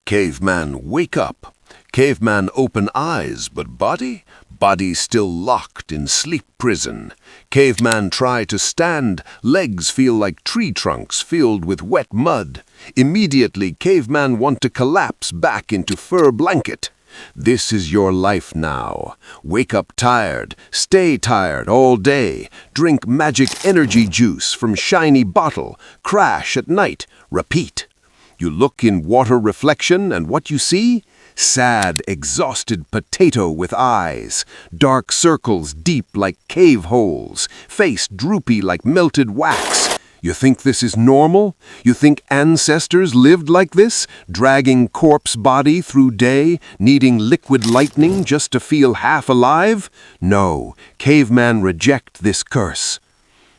Caveman, wake up. Caveman, open eyes, but body? Body still locked in sleep prison. Caveman, try to stand. Legs feel like tree trunks filled with wet mud. Immediately, caveman want to collapse back into fur blanket. This is your life now. Wake up tired, stay tired all day, drink magic energy juice from shiny bottle, crash at night, repeat. You look in water reflection and what you see? Sad, exhausted potato with eyes, dark circles deep like cave holes, face droopy like melted wax. You think this is normal? You think ancestors lived like this, dragging corpse body through day, needing liquid lightning just to feel half alive? No, caveman reject this curse.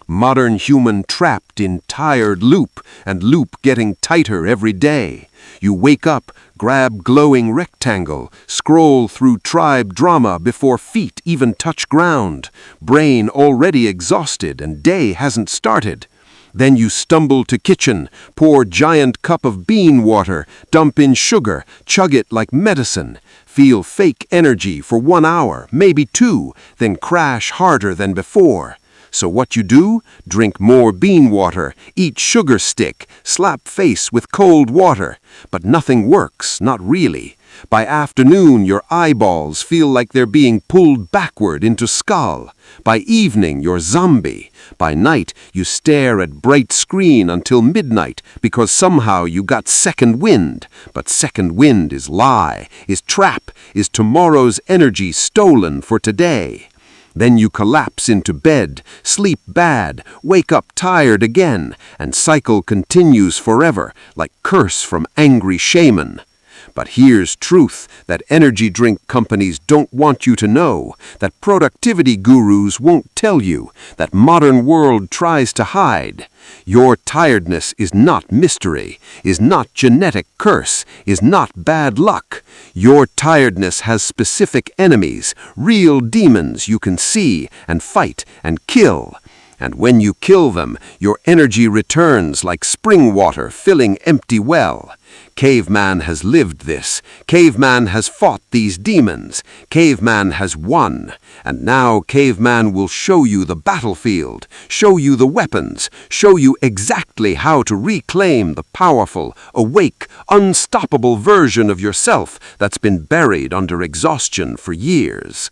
Modern human trapped in tired loop, and loop getting tighter every day. You wake up, grab glowing rectangle, scroll through tribe drama before feet even touch ground. Brain already exhausted and day hasn't started. Then you stumble to kitchen, pour giant cup of bean water, dump in sugar, chug it like medicine. Feel fake energy for 1 hour, maybe 2, then crash harder than before. So what you do? Drink more bean water, eat sugar stick, slap face with cold water. But nothing works, not really. By afternoon, your eyeballs feel like they're being pulled backward into skull. By evening, you're zombie. By night, you stare at bright screen until midnight because somehow you got second wind. But second wind is lie, is trap, is tomorrow's energy stolen for today. Then you collapse into bed, sleep bad, wake up tired again, and cycle continues forever, like curse from angry shaman. But here's truth that energy drink companies don't want you to know, that productivity gurus won't tell you, that modern world tries to hide. Your tiredness is not mystery, is not genetic curse, is not bad luck. Your tiredness has specific enemies, real demons you can see and fight and kill. And when you kill them, your energy returns like spring water filling empty well. Caveman has lived this. Caveman has fought these demons. Caveman has won. And now Caveman will show you the battlefield, show you the weapons, show you exactly how to reclaim the powerful, awake, unstoppable version of yourself that's been buried under exhaustion for years.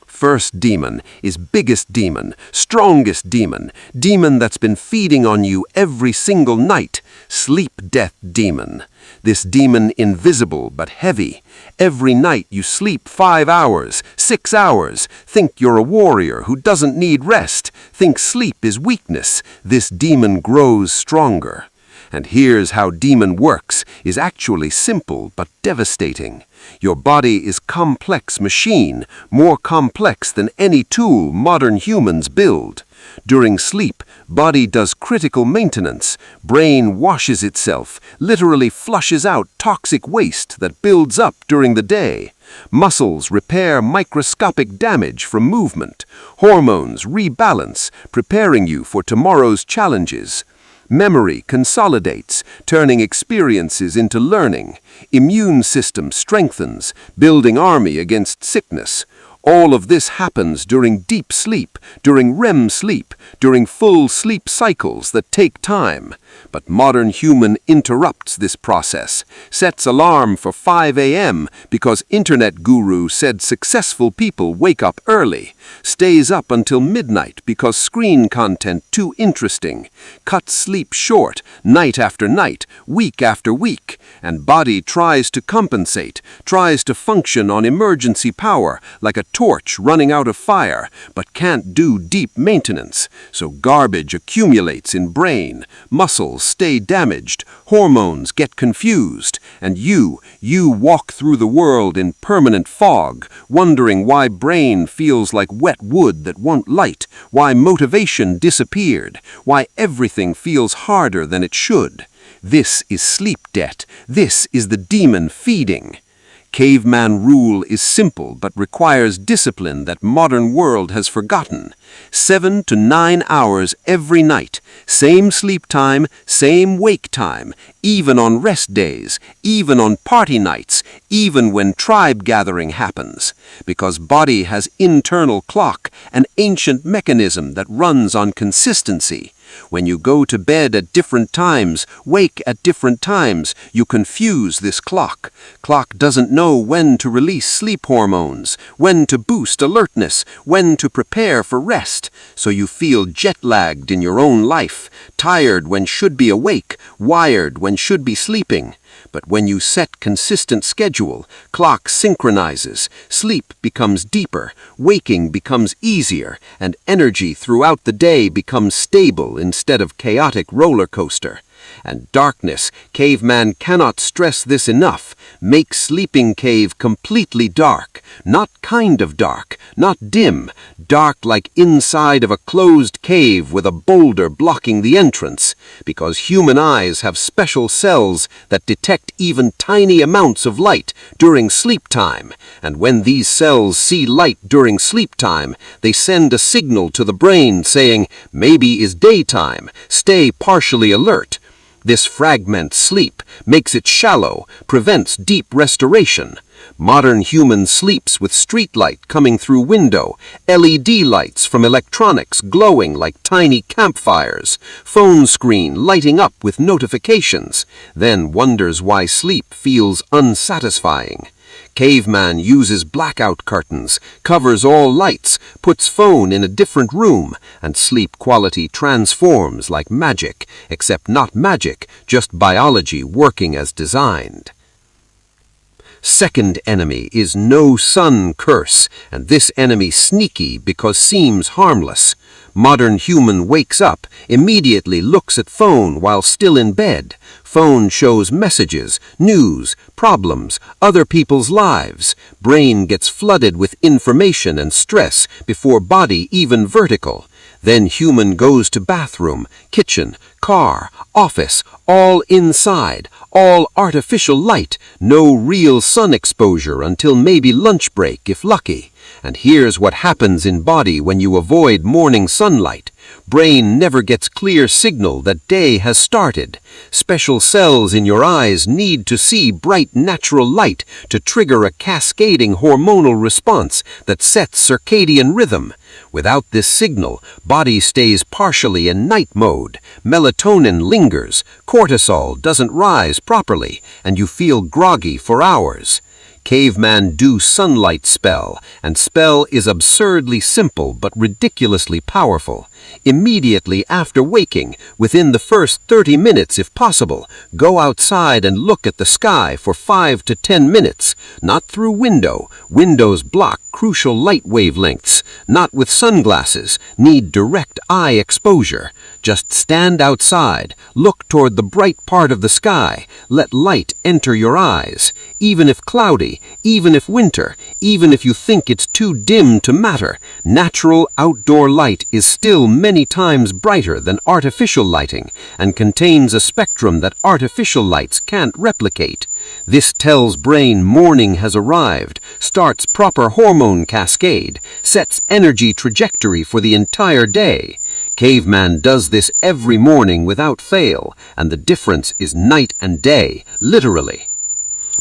First demon is biggest demon, strongest demon, demon that's been feeding on you every single night, sleep death demon. This demon invisible but heavy. Every night you sleep 5 hours, 6 hours, think you're a warrior who doesn't need rest, think sleep is weakness. This demon grows stronger. And here's how demon works, is actually simple but devastating. Your body is complex machine, more complex than any tool modern humans build. During sleep, body does critical maintenance, brain washes itself, literally flushes out toxic waste that builds up during the day. Muscles repair microscopic damage from movement. Hormones rebalance, preparing you for tomorrow's challenges. Memory consolidates, turning experiences into learning. Immune system strengthens, building army against sickness. All of this happens during deep sleep, during REM sleep, during full sleep cycles that take time. But modern human interrupts this process, sets alarm for 5 a.m. because internet guru said successful people wake up early, stays up until midnight because screen content too interesting, cuts sleep short, night after night, week after week, and body tries to compensate, tries to function on emergency power like a torch running out of fire, but can't do deep maintenance, so garbage accumulates in brain, muscles stay damaged, hormones get confused, and you walk through the world in permanent fog, wondering why brain feels like wet wood that won't light, why motivation disappeared, why everything feels harder than it should. This is sleep debt. This is the demon feeding. Caveman rule is simple but requires discipline that modern world has forgotten. 7 to 9 hours every night, same sleep time, same wake time, even on rest days, even on party nights, even when tribe gathering happens. Because body has internal clock, an ancient mechanism that runs on consistency. When you go to bed at different times, wake at different times, you confuse this clock. Clock doesn't know when to release sleep hormones, when to boost alertness, when to prepare for rest. So you feel jet-lagged in your own life, tired when should be awake, wired when should be sleeping. But when you set consistent schedule, clock synchronizes, sleep becomes deeper, waking becomes easier, and energy throughout the day becomes stable instead of chaotic roller coaster. And darkness, caveman cannot stress this enough, make sleeping cave completely dark, not kind of dark, not dim, dark like inside of a closed cave with a boulder blocking the entrance, because human eyes have special cells that detect even tiny amounts of light during sleep time, and when these cells see light during sleep time, they send a signal to the brain saying, maybe is daytime, stay partially alert. This fragments sleep, makes it shallow, prevents deep restoration. Modern human sleeps with street light coming through window, LED lights from electronics glowing like tiny campfires, phone screen lighting up with notifications, then wonders why sleep feels unsatisfying. Caveman uses blackout curtains, covers all lights, puts phone in a different room, and sleep quality transforms like magic, except not magic, just biology working as designed. Second enemy is no sun curse, and this enemy sneaky because seems harmless. Modern human wakes up, immediately looks at phone while still in bed. Phone shows messages, news, problems, other people's lives. Brain gets flooded with information and stress before body even vertical. Then human goes to bathroom, kitchen, car, office, all inside, all artificial light, no real sun exposure until maybe lunch break if lucky. And here's what happens in body when you avoid morning sunlight. Brain never gets clear signal that day has started. Special cells in your eyes need to see bright natural light to trigger a cascading hormonal response that sets circadian rhythm. Without this signal, body stays partially in night mode. Melatonin lingers, cortisol doesn't rise properly, and you feel groggy for hours. Caveman do sunlight spell, and spell is absurdly simple but ridiculously powerful. Immediately after waking, within the first 30 minutes if possible, go outside and look at the sky for 5 to 10 minutes, not through window. Windows block crucial light wavelengths, not with sunglasses, need direct eye exposure. Just stand outside, look toward the bright part of the sky, let light enter your eyes. Even if cloudy, even if winter, even if you think it's too dim to matter, natural outdoor light is still many times brighter than artificial lighting and contains a spectrum that artificial lights can't replicate. This tells brain morning has arrived, starts proper hormone cascade, sets energy trajectory for the entire day. Caveman does this every morning without fail, and the difference is night and day, literally.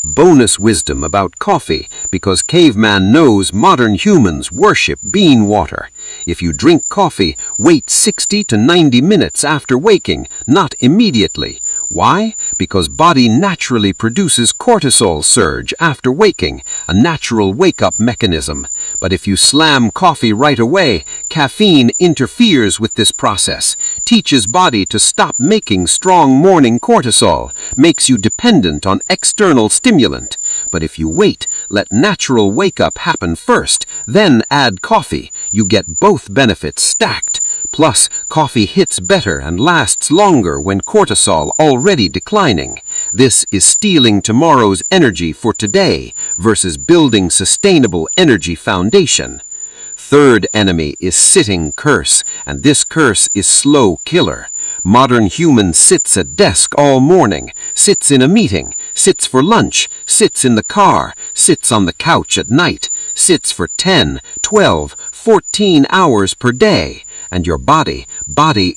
Bonus wisdom about coffee, because caveman knows modern humans worship bean water. If you drink coffee, wait 60 to 90 minutes after waking, not immediately. Why? Because body naturally produces cortisol surge after waking, a natural wake-up mechanism. But if you slam coffee right away, caffeine interferes with this process, teaches body to stop making strong morning cortisol, makes you dependent on external stimulant. But if you wait, let natural wake-up happen first, then add coffee, you get both benefits stacked. Plus, coffee hits better and lasts longer when cortisol already declining. This is stealing tomorrow's energy for today versus building sustainable energy foundation. Third enemy is sitting curse, and this curse is slow killer. Modern human sits at desk all morning, sits in a meeting, sits for lunch, sits in the car, sits on the couch at night, sits for 10, 12, 14 hours per day. And your body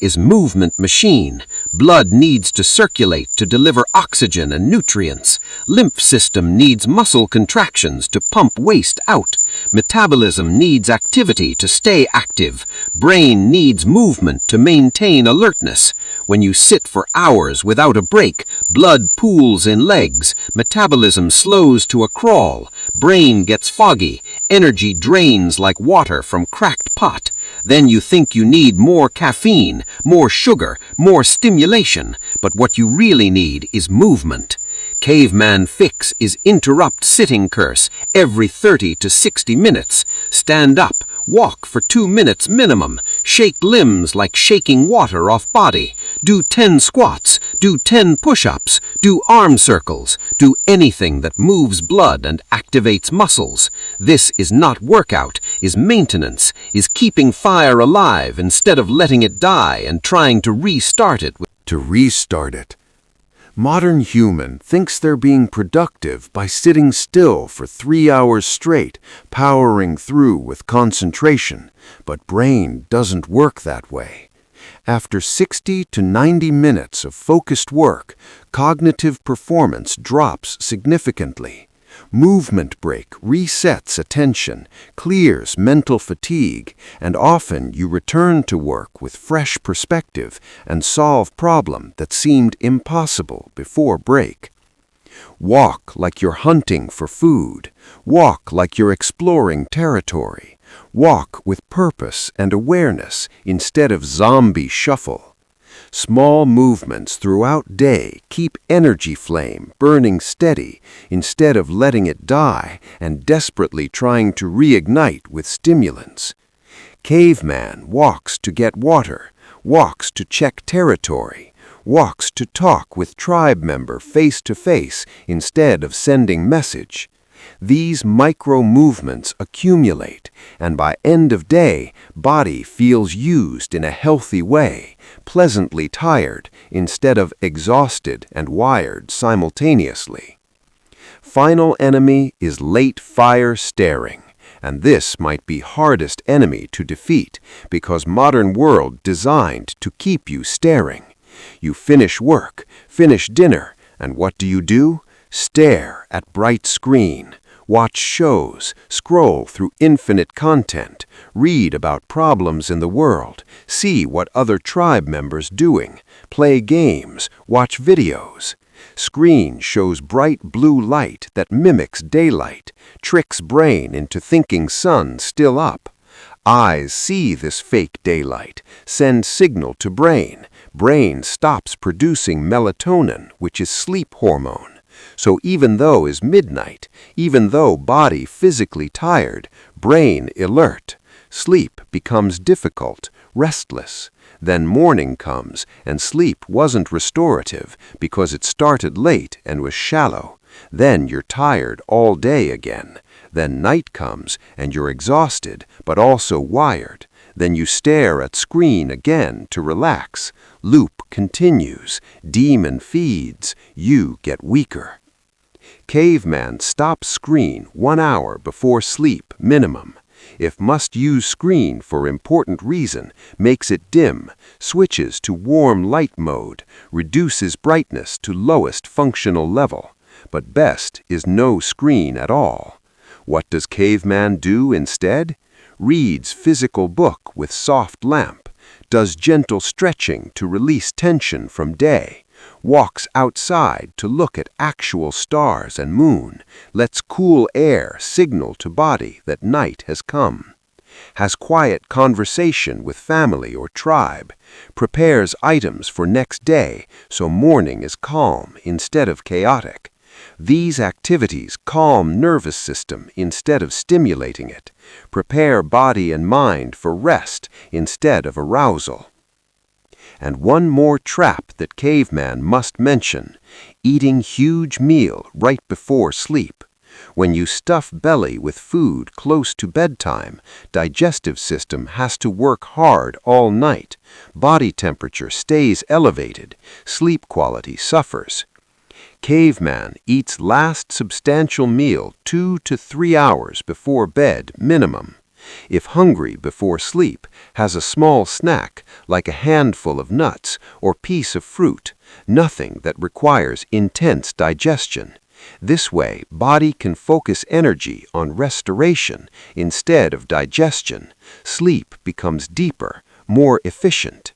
is movement machine. Blood needs to circulate to deliver oxygen and nutrients. Lymph system needs muscle contractions to pump waste out. Metabolism needs activity to stay active. Brain needs movement to maintain alertness. When you sit for hours without a break, blood pools in legs, metabolism slows to a crawl, brain gets foggy, energy drains like water from cracked pot. Then you think you need more caffeine, more sugar, more stimulation, but what you really need is movement. Caveman fix is interrupt sitting curse every 30 to 60 minutes. Stand up, walk for 2 minutes minimum, shake limbs like shaking water off body, do 10 squats, do 10 push-ups, do arm circles, do anything that moves blood and activates muscles. This is not workout, is maintenance, is keeping fire alive instead of letting it die and trying to restart it. Modern human thinks they're being productive by sitting still for 3 hours straight, powering through with concentration, but brain doesn't work that way. After 60 to 90 minutes of focused work, cognitive performance drops significantly. Movement break resets attention, clears mental fatigue, and often you return to work with fresh perspective and solve problem that seemed impossible before break. Walk like you're hunting for food. Walk like you're exploring territory. Walk with purpose and awareness instead of zombie shuffle. Small movements throughout day keep energy flame burning steady instead of letting it die and desperately trying to reignite with stimulants. Caveman walks to get water, walks to check territory, walks to talk with tribe member face to face instead of sending message. These micro movements accumulate, and by end of day, body feels used in a healthy way, pleasantly tired instead of exhausted and wired simultaneously. Final enemy is late fire staring, and this might be hardest enemy to defeat because modern world designed to keep you staring. You finish work, finish dinner, and what do? Stare at bright screen, watch shows, scroll through infinite content, read about problems in the world, see what other tribe members doing, play games, watch videos. Screen shows bright blue light that mimics daylight, tricks brain into thinking sun still up. Eyes see this fake daylight, send signal to brain. Brain stops producing melatonin, which is sleep hormone. So even though is midnight, even though body physically tired, brain alert, sleep becomes difficult, restless. Then morning comes and sleep wasn't restorative because it started late and was shallow. Then you're tired all day again. Then night comes and you're exhausted but also wired. Then you stare at screen again to relax. Loop continues. Demon feeds. You get weaker. Caveman stops screen 1 hour before sleep minimum. If must use screen for important reason, makes it dim, switches to warm light mode, reduces brightness to lowest functional level. But best is no screen at all. What does caveman do instead? Reads physical book with soft lamp, does gentle stretching to release tension from day, walks outside to look at actual stars and moon, lets cool air signal to body that night has come, has quiet conversation with family or tribe, prepares items for next day so morning is calm instead of chaotic. These activities calm nervous system instead of stimulating it, prepare body and mind for rest instead of arousal. And one more trap that caveman must mention, eating huge meal right before sleep. When you stuff belly with food close to bedtime, digestive system has to work hard all night. Body temperature stays elevated, sleep quality suffers. Caveman eats last substantial meal 2 to 3 hours before bed minimum. If hungry before sleep, has a small snack like a handful of nuts or piece of fruit, nothing that requires intense digestion. This way, body can focus energy on restoration instead of digestion. Sleep becomes deeper, more efficient.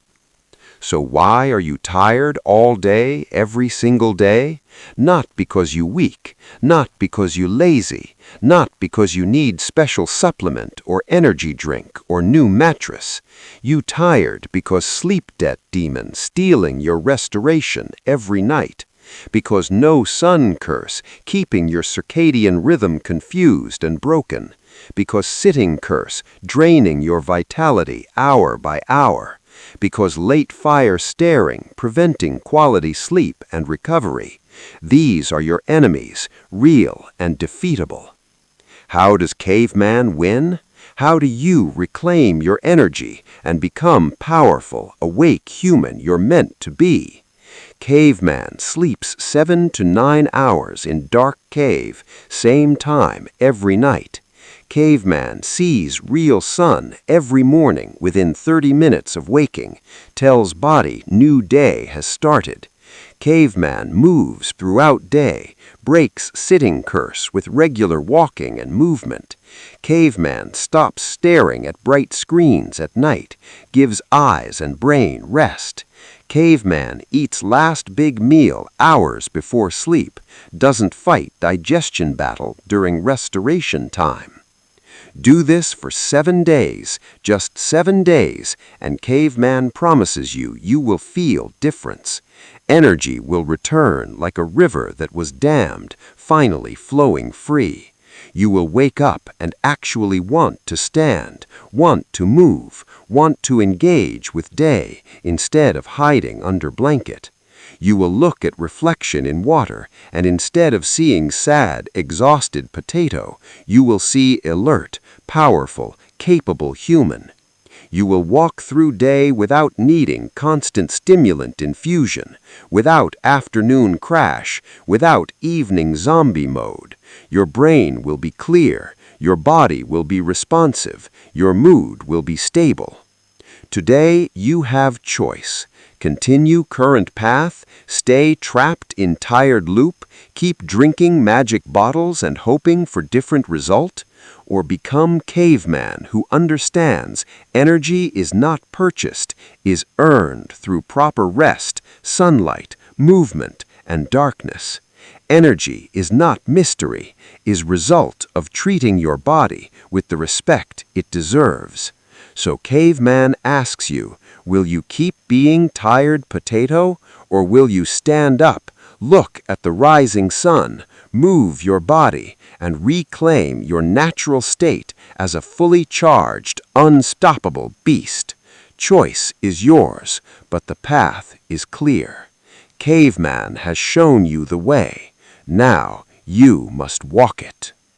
So why are you tired all day, every single day? Not because you weak, not because you lazy, not because you need special supplement or energy drink or new mattress. You tired because sleep debt demon stealing your restoration every night. Because no sun curse keeping your circadian rhythm confused and broken. Because sitting curse draining your vitality hour by hour. Because late fire staring, preventing quality sleep and recovery. These are your enemies, real and defeatable. How does caveman win? How do you reclaim your energy and become powerful, awake human you're meant to be? Caveman sleeps 7 to 9 hours in dark cave, same time every night. Caveman sees real sun every morning within 30 minutes of waking, tells body new day has started. Caveman moves throughout day, breaks sitting curse with regular walking and movement. Caveman stops staring at bright screens at night, gives eyes and brain rest. Caveman eats last big meal hours before sleep, doesn't fight digestion battle during restoration time. Do this for 7 days, just 7 days, and Caveman promises you will feel difference. Energy will return like a river that was dammed, finally flowing free. You will wake up and actually want to stand, want to move, want to engage with day instead of hiding under blanket. You will look at reflection in water, and instead of seeing sad, exhausted potato, you will see alert, powerful, capable human. You will walk through day without needing constant stimulant infusion, without afternoon crash, without evening zombie mode. Your brain will be clear, your body will be responsive, your mood will be stable. Today you have choice. Continue current path, stay trapped in tired loop, keep drinking magic bottles and hoping for different result, or become caveman who understands energy is not purchased, is earned through proper rest, sunlight, movement, and darkness. Energy is not mystery, is result of treating your body with the respect it deserves. So caveman asks you, will you keep being tired potato, or will you stand up, look at the rising sun, move your body, and reclaim your natural state as a fully charged, unstoppable beast? Choice is yours, but the path is clear. Caveman has shown you the way. Now you must walk it.